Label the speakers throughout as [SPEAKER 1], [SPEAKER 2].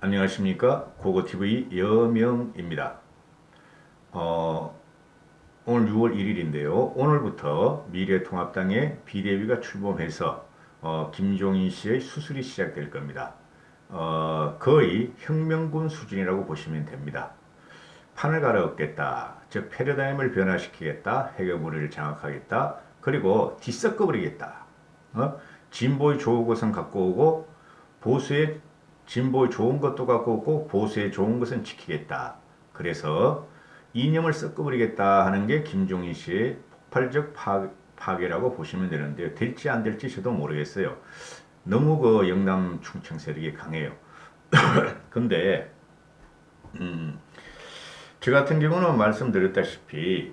[SPEAKER 1] 안녕하십니까. 고고TV 여명입니다. 오늘 6월 1일인데요. 오늘부터 미래통합당의 비대위가 출범해서 김종인 씨의 수술이 시작될 겁니다. 거의 혁명군 수준이라고 보시면 됩니다. 판을 갈아엎겠다. 즉 패러다임을 변화시키겠다. 해결무리를 장악하겠다. 그리고 뒤섞어버리겠다. 진보의 좋은 것은 갖고 오고 보수의 진보의 좋은 것도 갖고 오고 보수의 좋은 것은 지키겠다. 그래서 이념을 섞어버리겠다 하는 게 김종인 씨의 폭발적 파괴라고 보시면 되는데요. 될지 안 될지 저도 모르겠어요. 너무 그 영남 충청 세력이 강해요. 근데 저 같은 경우는 말씀드렸다시피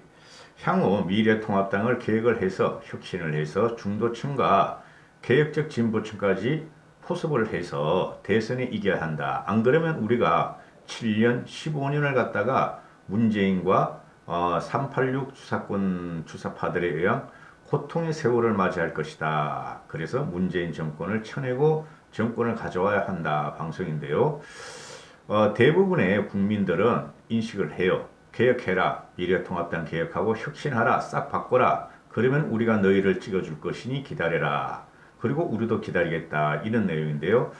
[SPEAKER 1] 향후 미래통합당을 계획을 해서 혁신을 해서 중도층과 개혁적 진보층까지 포섭을 해서 대선에 이겨야 한다. 안 그러면 우리가 7년, 15년을 갖다가 문재인과 386 주사권 주사파들에 의한 고통의 세월을 맞이할 것이다. 그래서 문재인 정권을 쳐내고 정권을 가져와야 한다. 방송인데요. 대부분의 국민들은 인식을 해요. 개혁해라. 미래통합당 개혁하고 혁신하라. 싹 바꿔라. 그러면 우리가 너희를 찍어줄 것이니 기다려라. 그리고 우리도 기다리겠다. 이런 내용인데요.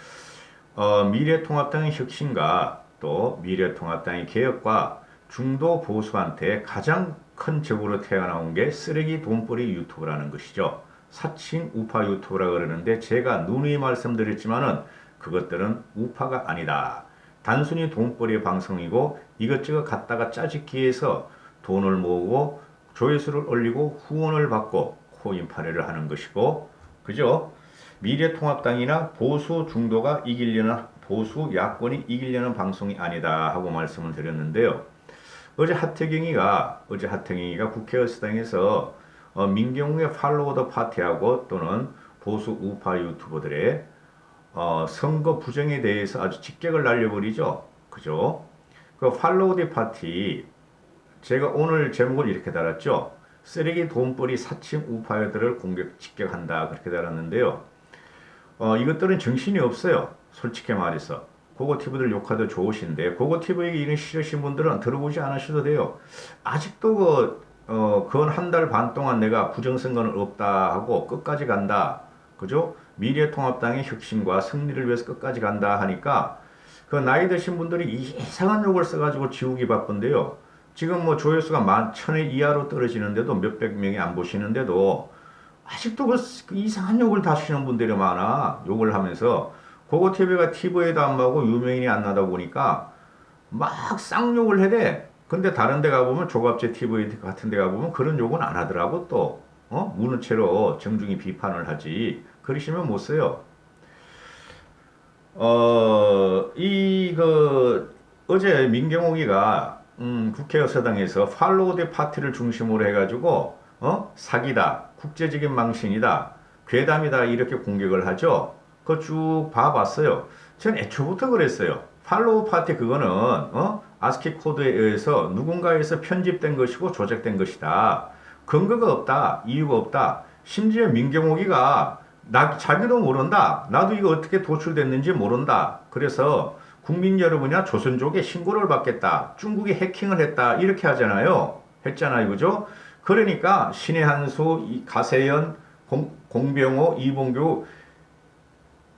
[SPEAKER 1] 미래통합당의 혁신과 또 미래통합당의 개혁과 중도 보수한테 가장 큰 적으로 태어나온 게 쓰레기 돈벌이 유튜브라는 것이죠. 사칭 우파 유튜브라 그러는데 제가 누누이 말씀드렸지만은 그것들은 우파가 아니다. 단순히 돈벌이 방송이고 이것저것 갖다가 짜집기 위해서 돈을 모으고 조회수를 올리고 후원을 받고 코인파괴를 하는 것이고, 그죠? 미래통합당이나 보수 중도가 이기려는 보수 야권이 이기려는 방송이 아니다 하고 말씀을 드렸는데요. 어제 하태경이가 국회의사당에서 민경욱의 팔로우 더 파티하고 또는 보수 우파 유튜버들의 선거 부정에 대해서 아주 직격을 날려버리죠. 그죠? 그 팔로우 더 파티 제가 오늘 제목을 이렇게 달았죠. 쓰레기 돈벌이 사칭 우파들을 직격한다. 그렇게 달았는데요. 이것들은 정신이 없어요. 솔직히 말해서. 고고TV들 욕하도 좋으신데 고고TV에 이런 싫으신 분들은 들어보지 않으셔도 돼요. 아직도 그건 한 달 반 동안 내가 부정선거는 없다 하고 끝까지 간다. 그죠? 미래통합당의 혁신과 승리를 위해서 끝까지 간다 하니까 그 나이 드신 분들이 이상한 욕을 써가지고 지우기 바쁜데요. 지금 뭐 조회수가 10,000회 이하로 떨어지는데도 몇백 명이 안 보시는데도 아직도 그 이상한 욕을 다시는 분들이 많아. 욕을 하면서 고고TV가 TV에도 안 나오고 유명인이 안 나다 보니까 막 쌍욕을 해대. 근데 다른 데 가보면 조갑제 TV 같은 데 가보면 그런 욕은 안 하더라고. 또 무는 채로 정중히 비판을 하지. 그러시면 못 써요. 어제 민경욱이가 국회의사당에서 팔로우 대 파티를 중심으로 해가지고 사기다, 국제적인 망신이다, 괴담이다 이렇게 공격을 하죠. 그거 쭉 봐봤어요. 전 애초부터 그랬어요. 팔로우 파티 그거는 아스키 코드에 의해서 누군가에서 편집된 것이고 조작된 것이다. 근거가 없다. 이유가 없다. 심지어 민경욱이가 자기도 모른다. 나도 이거 어떻게 도출됐는지 모른다. 그래서 국민 여러분이나 조선족에 신고를 받겠다. 중국이 해킹을 했다. 이렇게 하잖아요. 했잖아요. 그죠? 그러니까 신의 한수, 가세현, 공병호, 이봉규,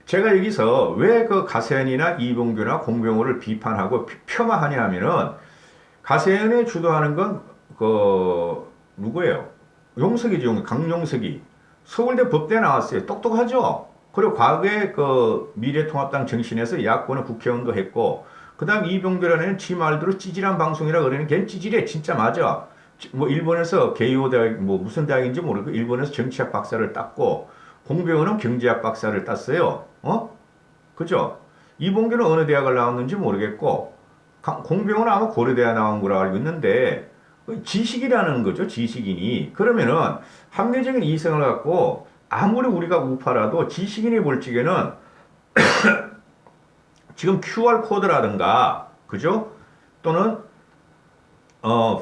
[SPEAKER 1] 제가 여기서 왜 그 가세현이나 이봉규나 공병호를 비판하고 폄하하냐 하면은 가세현이 주도하는 건 누구예요? 용석이죠. 강용석이. 서울대 법대 나왔어요. 똑똑하죠? 그리고 과거에 그 미래통합당 정신에서 야권의 국회의원도 했고, 그 다음 이봉규라는 애는 지 말대로 찌질한 방송이라 그러는 걔는 찌질해. 진짜 맞아. 뭐 일본에서 게이오 대학, 뭐 무슨 대학인지 모르고 일본에서 정치학 박사를 땄고, 공병호는 경제학 박사를 땄어요. 그죠? 이봉규는 어느 대학을 나왔는지 모르겠고, 공병호는 아마 고려대학 나온 거라 알고 있는데, 지식이라는 거죠. 지식인이. 그러면은 합리적인 이성을 갖고 아무리 우리가 우파라도 지식인이 볼 적에는 지금 QR코드라든가, 그죠? 또는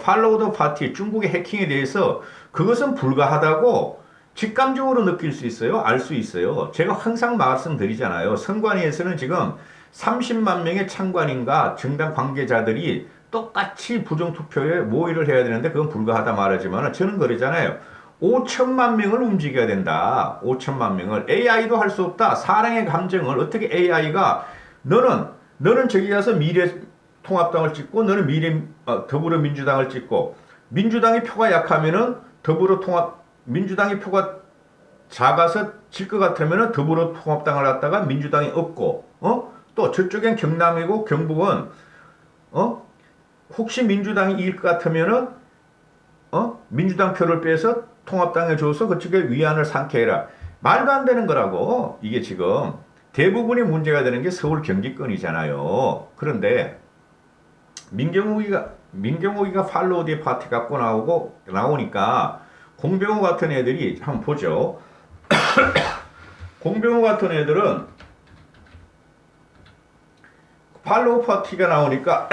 [SPEAKER 1] 팔로우 더 파티, 중국의 해킹에 대해서 그것은 불가하다고 직감적으로 느낄 수 있어요. 알 수 있어요. 제가 항상 말씀드리잖아요. 선관위에서는 지금 30만 명의 창관인가 정당 관계자들이 똑같이 부정투표에 모의를 해야 되는데 그건 불가하다 말하지만 저는 그러잖아요. 5천만 명을 움직여야 된다. 5천만 명을. AI도 할 수 없다. 사랑의 감정을 어떻게 AI가 너는 저기 가서 미래통합당을 찍고 너는 더불어민주당을 찍고 민주당의 표가 약하면은 민주당의 표가 작아서 질 것 같으면은 더불어통합당을 갖다가 민주당이 없고 또 저쪽엔 경남이고 경북은 혹시 민주당이 이길 것 같으면은 민주당 표를 빼서 통합당에 줘서 그쪽에 위안을 삼게 해라. 말도 안 되는 거라고. 이게 지금 대부분의 문제가 되는 게 서울 경기권이잖아요. 그런데 민경욱이가 팔로우 대 파티 갖고 나오니까 공병호 같은 애들이 한번 보죠. 공병호 같은 애들은 팔로우 파티가 나오니까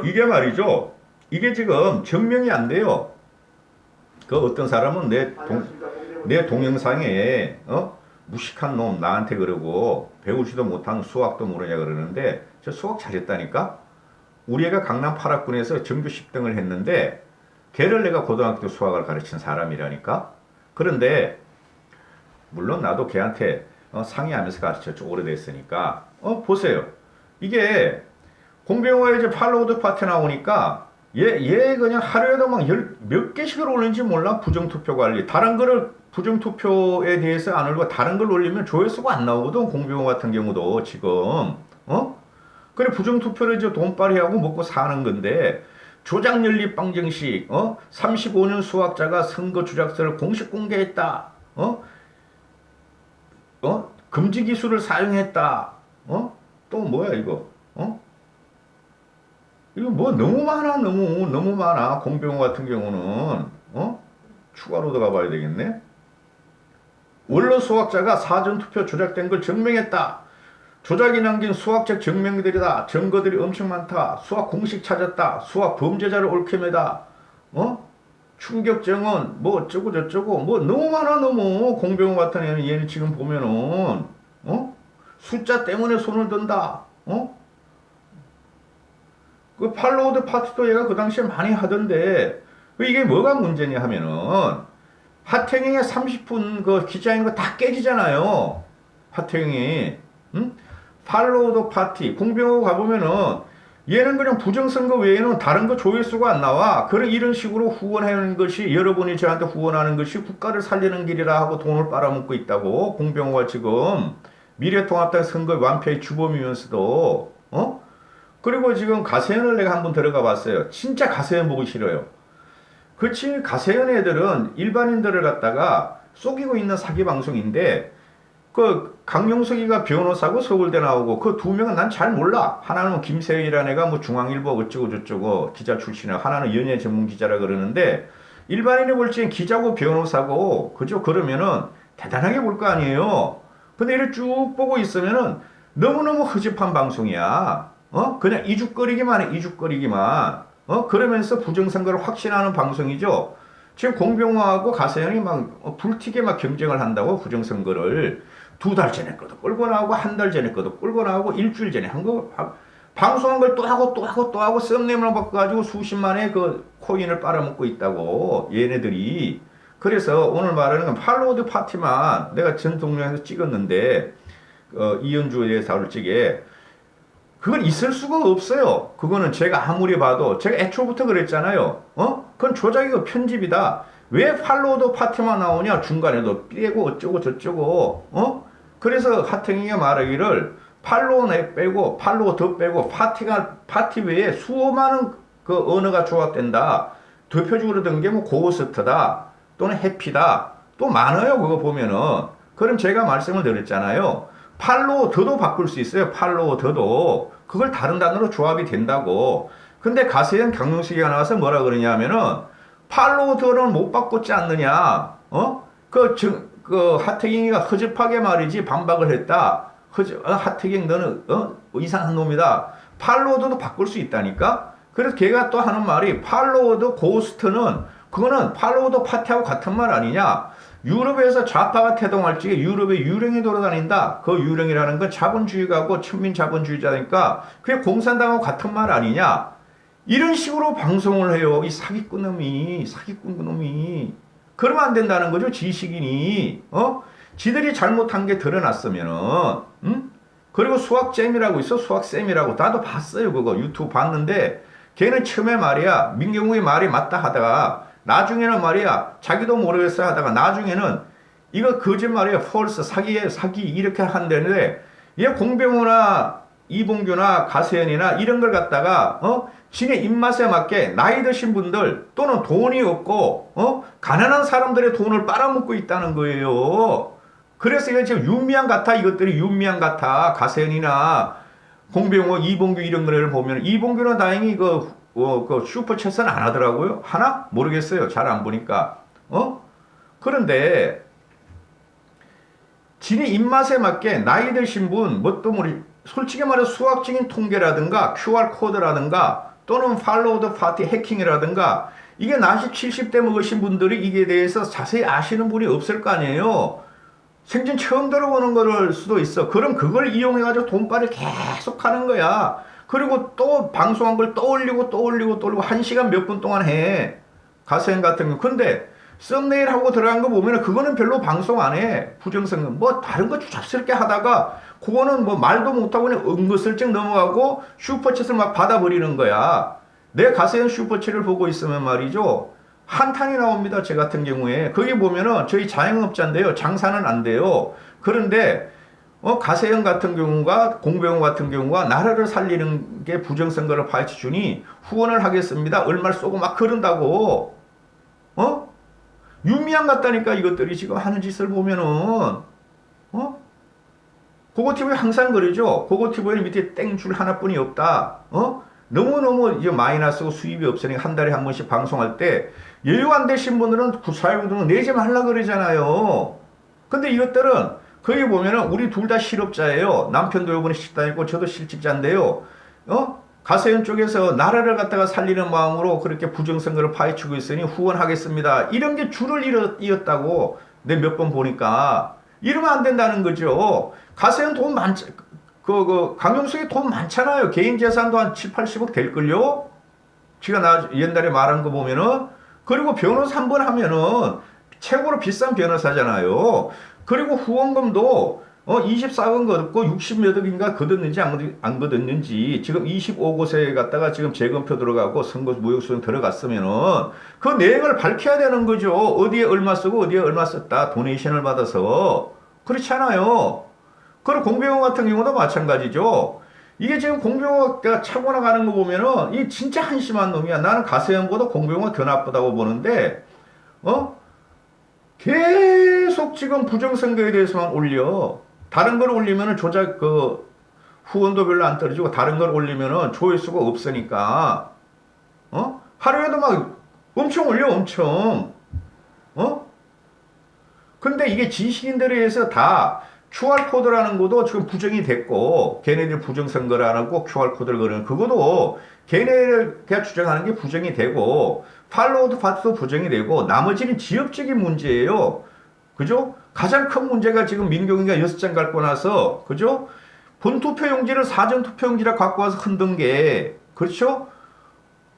[SPEAKER 1] 이게 말이죠. 이게 지금 증명이 안 돼요. 그 어떤 사람은 내 동영상에 무식한 놈 나한테 그러고 배우지도 못한 수학도 모르냐 그러는데 저 수학 잘했다니까. 우리 애가 강남 8학군에서 전교 10등을 했는데 걔를 내가 고등학교 수학을 가르친 사람이라니까. 그런데 물론 나도 걔한테 상의하면서 가르쳤죠. 오래됐으니까. 보세요. 이게 공병호의 이제 팔로우드 파티 나오니까 얘 그냥 하루에도 막 몇 개씩을 올리는지 몰라. 부정투표 관리. 다른 거를 부정투표에 대해서 안 올리고 다른 걸 올리면 조회수가 안 나오거든. 공병호 같은 경우도 지금. 그래 부정투표를 이제 돈벌이하고 먹고 사는 건데 조작연립 방정식 35년 수학자가 선거 조작서를 공식 공개했다. 금지 기술을 사용했다. 또 뭐야 이거? 이거 뭐 너무 많아. 공병호 같은 경우는 추가로 들어가 봐야 되겠네. 원로 수학자가 사전투표 조작된 걸 증명했다. 조작이 남긴 수학적 증명들이다. 증거들이 엄청 많다. 수학 공식 찾았다. 수학 범죄자를 옳게매다. 충격 증언 뭐 어쩌고 저쩌고 뭐 너무 많아. 너무 공병호 같은 얘는 지금 보면은 숫자 때문에 손을 든다. 그 팔로우드 파티도 얘가 그 당시에 많이 하던데 이게 뭐가 문제냐 하면은 하태경의 30분 그 기자인 거 다 깨지잖아요. 하태경이 팔로우드 파티 공병호 가보면은 얘는 그냥 부정선거 외에는 다른 거 조회수가 안 나와. 그래 이런 식으로 후원하는 것이 여러분이 저한테 후원하는 것이 국가를 살리는 길이라 하고 돈을 빨아먹고 있다고. 공병호가 지금 미래통합당 선거 완패의 주범이면서도 그리고 지금 가세현을 내가 한번 들어가 봤어요. 진짜 가세현 보기 싫어요. 그치 가세현 애들은 일반인들을 갖다가 속이고 있는 사기 방송인데 그 강용석이가 변호사고 서울대 나오고 그 두 명은 난 잘 몰라. 하나는 김세희라는 애가 뭐 중앙일보 어쩌고 저쩌고 기자 출신이야. 하나는 연예 전문 기자라 그러는데 일반인이 볼 적엔 기자고 변호사고 그죠? 그러면은 대단하게 볼 거 아니에요. 근데 이를 쭉 보고 있으면은 너무너무 허접한 방송이야. 그냥 이죽거리기만 해. 이죽거리기만. 그러면서 부정선거를 확신하는 방송이죠. 지금 공병호하고 가세현이 막 불튀게 막 경쟁을 한다고. 부정선거를 2달 전에 거도 끌고 나오고 1달 전에 거도 끌고 나오고 일주일 전에 한 거 방송한 걸 또 하고 썸네일만 바꿔가지고 수십만의 그 코인을 빨아먹고 있다고 얘네들이. 그래서 오늘 말하는 건 팔로우드 파티만 내가 전 동영상에서 찍었는데 이현주의 사울직에 그건 있을 수가 없어요. 그거는 제가 아무리 봐도 제가 애초부터 그랬잖아요. 그건 조작이고 편집이다. 왜 팔로우드 파티만 나오냐? 중간에도 빼고 어쩌고 저쩌고. 그래서 하태경이가 말하기를 팔로우 빼고 팔로우 더 빼고 파티 외에 수많은 그 언어가 조합된다. 대표적으로 든 게 뭐 고스트다 또는 해피다 또 많아요. 그거 보면은. 그럼 제가 말씀을 드렸잖아요. 팔로우 더도 바꿀 수 있어요. 팔로우 더도. 그걸 다른 단어로 조합이 된다고. 근데 가세현 강용식이가 나와서 뭐라 그러냐 하면은 팔로우 더는 못 바꿨지 않느냐. 그 하태경이가 허접하게 말이지 반박을 했다. 하태경 너는 이상한 놈이다. 팔로우 더도 바꿀 수 있다니까. 그래서 걔가 또 하는 말이 팔로우 더 고스트는 그거는 팔로우 더 파티하고 같은 말 아니냐. 유럽에서 좌파가 태동할 적에 유럽에 유령이 돌아다닌다. 그 유령이라는 건 자본주의가고 천민 자본주의자니까 그게 공산당하고 같은 말 아니냐. 이런 식으로 방송을 해요. 이 사기꾼 놈이. 그러면 안 된다는 거죠. 지식인이. 지들이 잘못한 게 드러났으면은, 그리고 수학잼이라고 있어. 수학쌤이라고. 나도 봤어요. 그거. 유튜브 봤는데, 걔는 처음에 말이야, 민경욱이 말이 맞다 하다가, 나중에는 말이야, 자기도 모르겠어 하다가, 나중에는, 이거 거짓말이야. 펄스, 사기, 이렇게 한다는데, 얘 공병호나, 이봉규나, 가세현이나, 이런 걸 갖다가, 지네 입맛에 맞게 나이 드신 분들 또는 돈이 없고 가난한 사람들의 돈을 빨아먹고 있다는 거예요. 그래서 이게 지금 윤미향 같아. 이것들이 윤미향 같아. 가세현이나 공병호, 이봉규 이런 거를 보면 이봉규는 다행히 그 슈퍼챗은 안 하더라고요. 하나? 모르겠어요. 잘 안 보니까. 그런데 지네 입맛에 맞게 나이 드신 분, 뭣도 모르 솔직히 말해 수학적인 통계라든가 QR코드라든가 또는 팔로우 파티 해킹이라든가 이게 나이 70대 먹으신 분들이 이게 대해서 자세히 아시는 분이 없을 거 아니에요. 생전 처음 들어보는 거를 수도 있어. 그럼 그걸 이용해가지고 돈빨이 계속 하는 거야. 그리고 또 방송한 걸 또 올리고 1시간 몇 분 동안 해. 가세현 같은 거. 근데 썸네일 하고 들어간 거 보면은 그거는 별로 방송 안 해. 부정성 뭐 다른 거 주잡스럽게 하다가 그거는 뭐 말도 못하고 그냥 은근슬쩍 넘어가고 슈퍼챗을 막 받아버리는 거야. 내 가세현 슈퍼챗을 보고 있으면 말이죠. 한탕이 나옵니다. 제 같은 경우에. 거기 보면은 저희 자영업자인데요. 장사는 안 돼요. 그런데 가세현 같은 경우가 공병호 같은 경우가 나라를 살리는 게 부정선거를 파헤쳐 주니 후원을 하겠습니다. 얼마를 쏘고 막 그런다고. 윤미향 같다니까 이것들이 지금 하는 짓을 보면은 고고티브에 항상 그러죠. 고고티브에 밑에 땡줄 하나뿐이 없다. 너무너무 이제 마이너스고 수입이 없으니까 한 달에 한 번씩 방송할 때 여유 안 되신 분들은 구사회분들은 내지 말라 그러잖아요. 근데 이것들은 거기 보면은 우리 둘 다 실업자예요. 남편도 요번에 식당이고 저도 실직자인데요. 가세현 쪽에서 나라를 갖다가 살리는 마음으로 그렇게 부정선거를 파헤치고 있으니 후원하겠습니다. 이런 게 줄을 이었다고 내 몇 번 보니까 이러면 안 된다는 거죠. 가세현 돈 강용석이 돈 많잖아요. 개인 재산도 한 7, 80억 될걸요? 제가 옛날에 말한 거 보면은 그리고 변호사 한 번 하면은 최고로 비싼 변호사잖아요. 그리고 후원금도 24억 걷고 60몇 억인가 걷었는지 안 걷었는지 지금 25곳에 갔다가 지금 재검표 들어가고 선거 무효수용 들어갔으면은 그 내역을 밝혀야 되는 거죠. 어디에 얼마 쓰고 어디에 얼마 썼다. 도네이션을 받아서. 그렇지 않아요. 그리고 공병호 같은 경우도 마찬가지죠. 이게 지금 공병호가 차고 나가는 거 보면은 이 진짜 한심한 놈이야. 나는 가세현보다 공병호가 더 나쁘다고 보는데 계속 지금 부정선거에 대해서만 올려. 다른 걸 올리면은 후원도 별로 안 떨어지고 다른 걸 올리면은 조회수가 없으니까 하루에도 막 엄청 올려 엄청. 근데 이게 지식인들에 의해서 다 QR코드라는 것도 지금 부정이 됐고 걔네들 부정선거라는 꼭 QR코드를 거는 그것도 걔네가 주장하는 게 부정이 되고 팔로우드 파트도 부정이 되고 나머지는 지역적인 문제예요. 그죠? 가장 큰 문제가 지금 민경이가 6장 갖고 나서 그죠? 본투표용지를 사전투표용지라 갖고 와서 흔든 게 그렇죠?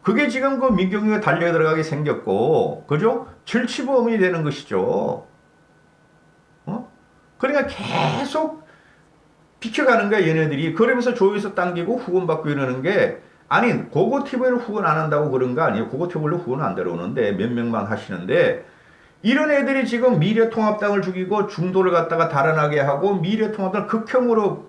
[SPEAKER 1] 그게 지금 그 민경이가 달려 들어가게 생겼고 그죠? 절치범이 되는 것이죠. 그러니까 계속 비켜가는 거야 얘네들이. 그러면서 조회수 당기고 후원받고 이러는 게 아니 고고TV를 후원 안 한다고 그런 거 아니에요. 고고TV로 후원 안 들어오는데 몇 명만 하시는데 이런 애들이 지금 미래통합당을 죽이고 중도를 갖다가 달아나게 하고 미래통합당을 극혐으로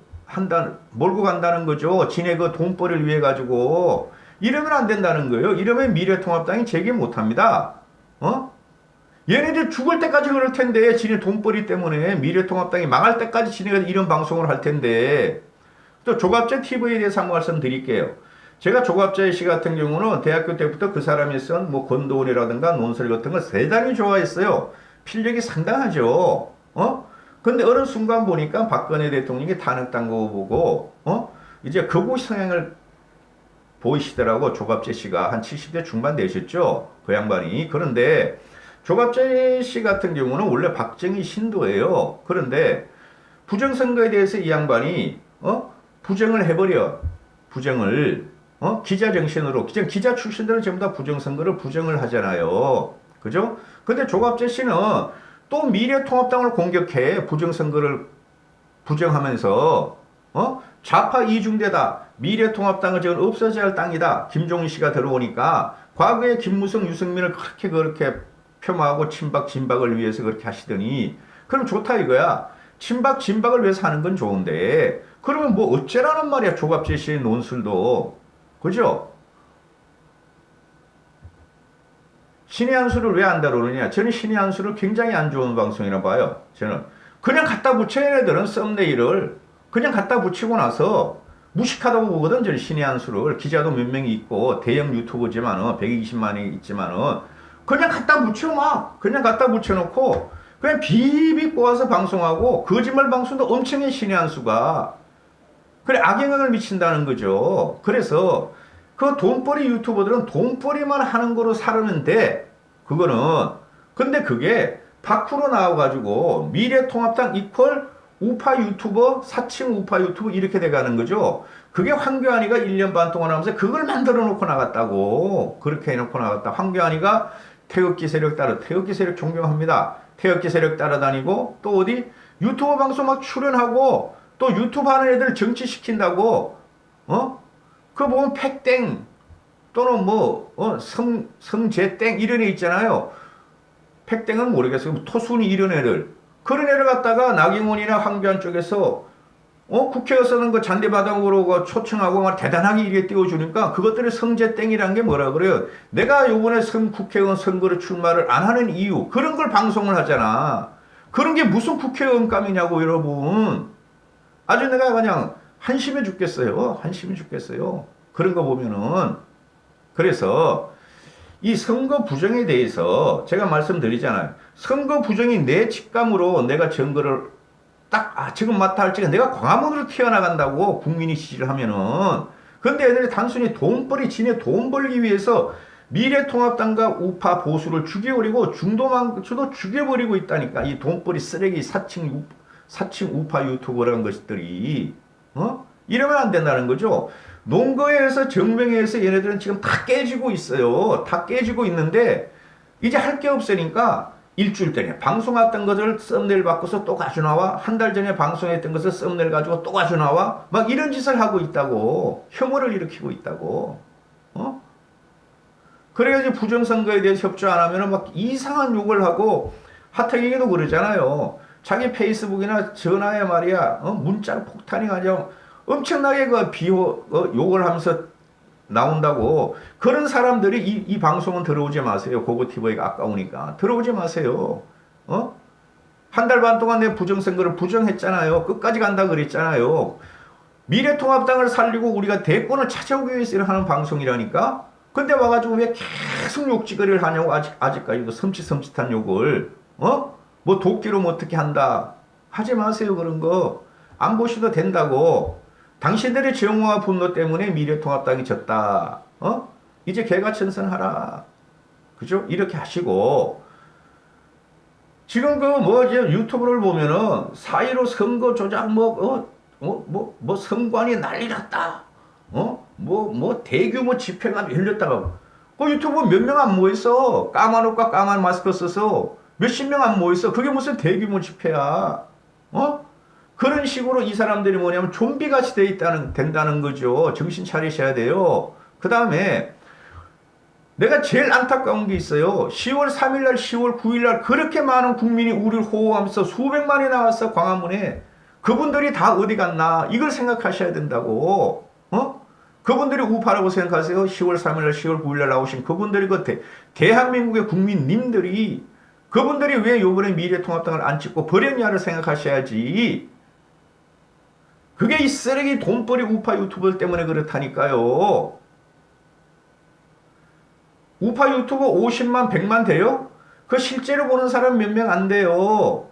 [SPEAKER 1] 몰고 간다는 거죠. 지네 그 돈벌이를 위해 가지고 이러면 안 된다는 거예요. 이러면 미래통합당이 재기 못합니다. 얘네들 죽을 때까지 그럴 텐데 지네 돈벌이 때문에 미래통합당이 망할 때까지 지네가 이런 방송을 할 텐데 또 조갑재 TV에 대해서 한번 말씀드릴게요. 제가 조갑재 씨 같은 경우는 대학교 때부터 그 사람이 쓴 뭐 권도원이라든가 논설 같은 걸 대단히 좋아했어요. 필력이 상당하죠. 근데 어느 순간 보니까 박근혜 대통령이 탄핵당 거 보고 이제 극우 성향을 보이시더라고. 조갑재 씨가 한 70대 중반 되셨죠. 그 양반이. 그런데 조갑재 씨 같은 경우는 원래 박정희 신도예요. 그런데 부정선거에 대해서 이 양반이 부정을 해버려. 부정을 기자 정신으로 기자 출신들은 전부 다 부정선거를 부정을 하잖아요. 그죠? 근데 조갑재 씨는 또 미래통합당을 공격해. 부정선거를 부정하면서 좌파 이중대다. 미래통합당은 지금 없어져야 할 땅이다. 김종인 씨가 들어오니까 과거에 김무성, 유승민을 그렇게 폄하하고 친박, 진박을 위해서 그렇게 하시더니 그럼 좋다 이거야. 친박, 진박을 위해서 하는 건 좋은데 그러면 뭐 어째라는 말이야. 조갑재 씨의 논술도. 그죠? 신의 한 수를 왜 안 다루느냐. 저는 신의 한 수를 굉장히 안 좋은 방송이라 봐요. 저는 그냥 갖다 붙여. 얘네들은 썸네일을 그냥 갖다 붙이고 나서 무식하다고 보거든. 저는 신의 한 수를. 기자도 몇 명이 있고 대형 유튜버지만은 120만이 있지만은 그냥 갖다 붙여. 막 그냥 갖다 붙여놓고 그냥 비비 꼬아서 방송하고 거짓말 방송도 엄청해. 신의 한 수가 그래 악영향을 미친다는 거죠. 그래서 그 돈벌이 유튜버들은 돈벌이만 하는 거로 살았는데 그거는 근데 그게 밖으로 나와가지고 미래통합당 이퀄 우파 유튜버 사칭 우파 유튜버 이렇게 돼가는 거죠. 그게 황교안이가 1년 반 동안 하면서 그걸 만들어 놓고 나갔다고. 그렇게 해놓고 나갔다. 황교안이가 태극기 세력 태극기 세력 존경합니다. 태극기 세력 따라다니고 또 어디 유튜버 방송 막 출연하고 또 유튜브 하는 애들 정치시킨다고 그거 보면 팩땡 또는 성재땡 이런 애 있잖아요. 팩땡은 모르겠어요. 토순이 이런 애들. 그런 애를 갖다가 나경원이나 황교안 쪽에서 국회에서는 그 잔디바닥으로 초청하고 막 대단하게 이렇게 띄워주니까 그것들이 성재땡이란 게 뭐라 그래요. 내가 요번에 국회의원 선거를 출마를 안 하는 이유 그런 걸 방송을 하잖아. 그런 게 무슨 국회의원감이냐고 여러분. 아주 내가 그냥 한심해 죽겠어요. 한심해 죽겠어요. 그런 거 보면은. 그래서 이 선거 부정에 대해서 제가 말씀드리잖아요. 선거 부정이 내 직감으로 내가 증거를 딱 지금 맡아 할지가 내가 광화문으로 튀어나간다고 국민이 지지를 하면은 근데 애들이 단순히 돈벌이 지네 돈 벌기 위해서 미래통합당과 우파 보수를 죽여버리고 중도만주도 죽여버리고 있다니까. 이 돈벌이 쓰레기 사칭 우파 유튜버라는 것들이 이러면 안 된다는 거죠. 논거에 의해서 정명에 의해서 얘네들은 지금 다 깨지고 있어요. 다 깨지고 있는데 이제 할 게 없으니까 일주일 전에 방송했던 것을 썸네일 바꿔서 또 가져 나와. 한 달 전에 방송했던 것을 썸네일 가지고 또 가져 나와. 막 이런 짓을 하고 있다고. 혐오를 일으키고 있다고. 그래야지 부정선거에 대해서 협조 안 하면 막 이상한 욕을 하고 하태경이도 그러잖아요. 자기 페이스북이나 전화에 말이야 문자로 폭탄이 가죠. 엄청나게 욕을 하면서 나온다고. 그런 사람들이 이 방송은 들어오지 마세요. 고고티브가 아까우니까 들어오지 마세요. 한 달 반 동안 내 부정선거를 부정했잖아요. 끝까지 간다 그랬잖아요. 미래통합당을 살리고 우리가 대권을 찾아오기 위해서 하는 방송이라니까. 근데 와가지고 왜 계속 욕지거리를 하냐고. 아직까지도 섬찟한 욕을 뭐 도끼로 뭐 어떻게 한다 하지 마세요. 그런 거 안 보셔도 된다고. 당신들의 정오와 분노 때문에 미래통합당이 졌다. 이제 개가천선하라. 그죠? 이렇게 하시고 지금 이제 유튜브를 보면은 4.15 선거 조작 선관위 난리 났다. 대규모 집회가 열렸다가 그 유튜브 몇 명 안 모였어. 까만 옷과 까만 마스크 써서 몇십 명 안 모였어. 그게 무슨 대규모 집회야. 그런 식으로 이 사람들이 뭐냐면 좀비같이 된다는 거죠. 정신 차리셔야 돼요. 그 다음에 내가 제일 안타까운 게 있어요. 10월 3일날 10월 9일날 그렇게 많은 국민이 우리를 호호하면서 수백만이 나왔어. 광화문에. 그분들이 다 어디 갔나 이걸 생각하셔야 된다고. 그분들이 우파라고 생각하세요. 10월 3일날 10월 9일날 나오신 그분들이 대한민국의 국민님들이 그분들이 왜 요번에 미래통합당을 안 찍고 버렸냐를 생각하셔야지. 그게 이 쓰레기 돈벌이 우파 유튜버 때문에 그렇다니까요. 우파 유튜버 50만 100만 돼요? 그 실제로 보는 사람 몇 명 안 돼요.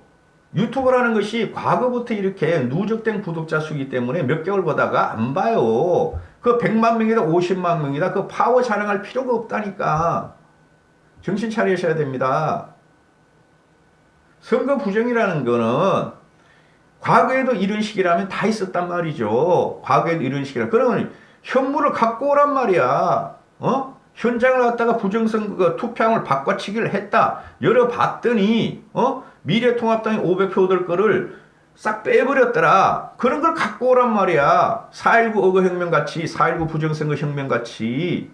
[SPEAKER 1] 유튜버라는 것이 과거부터 이렇게 누적된 구독자 수이기 때문에 몇 개월 보다가 안 봐요. 그 100만 명이다 50만 명이다 그 파워 자랑할 필요가 없다니까. 정신 차리셔야 됩니다. 선거 부정이라는 거는 과거에도 이런 식이라면 다 있었단 말이죠. 과거에도 이런 식이라. 그러면 현물을 갖고 오란 말이야. 현장을 갖다가 부정선거 투표함을 바꿔치기를 했다. 열어봤더니 미래통합당이 500표 얻을 거를 싹 빼버렸더라. 그런 걸 갖고 오란 말이야. 4.19 어거혁명같이 4.19 부정선거 혁명같이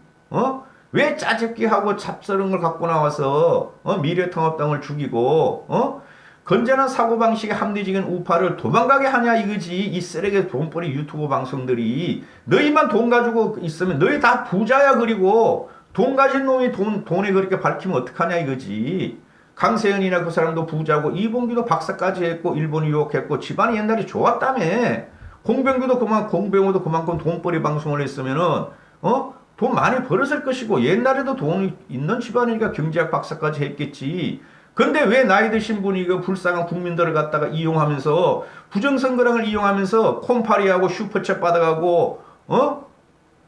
[SPEAKER 1] 왜 짜집기하고 잡스러운 걸 갖고 나와서 미래통합당을 죽이고 건전한 사고방식의 합리적인 우파를 도망가게 하냐 이거지. 이 쓰레기 돈벌이 유튜브 방송들이. 너희만 돈 가지고 있으면 너희 다 부자야. 그리고 돈 가진 놈이 돈에 그렇게 밝히면 어떡하냐 이거지. 강세현이나 그 사람도 부자고 이봉규도 박사까지 했고 일본 유학했고 집안이 옛날에 좋았다며. 공병규도 공병호도 그만큼 돈벌이 방송을 했으면은 돈 많이 벌었을 것이고 옛날에도 돈이 있는 집안이니까 경제학 박사까지 했겠지. 근데 왜 나이 드신 분이 그 불쌍한 국민들을 갖다가 이용하면서 부정선거랑을 이용하면서 콤파리하고 슈퍼챗 받아가고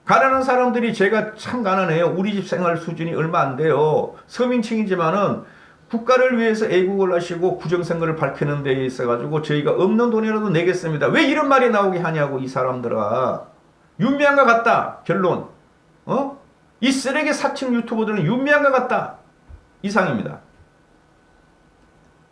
[SPEAKER 1] 가난한 사람들이 제가 참 가난해요. 우리 집 생활 수준이 얼마 안 돼요. 서민층이지만은 국가를 위해서 애국을 하시고 부정선거를 밝히는 데 있어가지고 저희가 없는 돈이라도 내겠습니다. 왜 이런 말이 나오게 하냐고 이 사람들아. 윤미향과 같다. 결론. 이 쓰레기 사칭 유튜버들은 윤미향과 같다. 이상입니다.